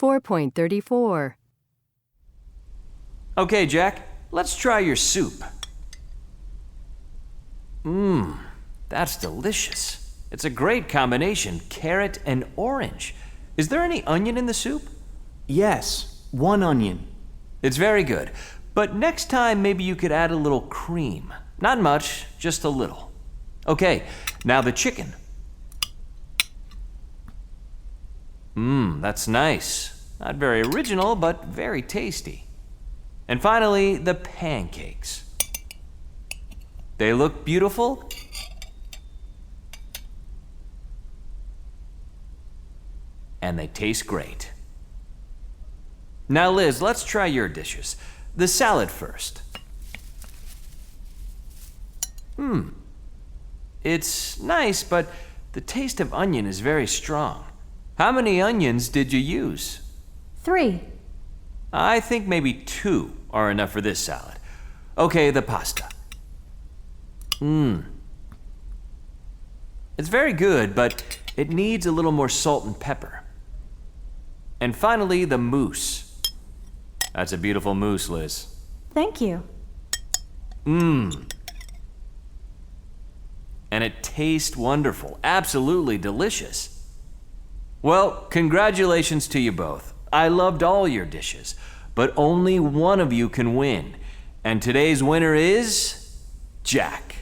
4.34. Okay, Jack, let's try your soup. That's delicious. It's a great combination, carrot and orange. Is there any onion in the soup? Yes, 1 onion. It's very good. But next time, maybe you could add a little cream. Not much, just a little. Okay, now the chicken. That's nice. Not very original, but very tasty. And finally, the pancakes. They look beautiful. And they taste great. Now, Liz, let's try your dishes. The salad first. It's nice, but the taste of onion is very strong. How many onions did you use? 3. I think maybe 2 are enough for this salad. Okay, the pasta. It's very good, but it needs a little more salt and pepper. And finally, the mousse. That's a beautiful mousse, Liz. Thank you. And it tastes wonderful, absolutely delicious. Well, congratulations to you both. I loved all your dishes, but only one of you can win. And today's winner is Jack.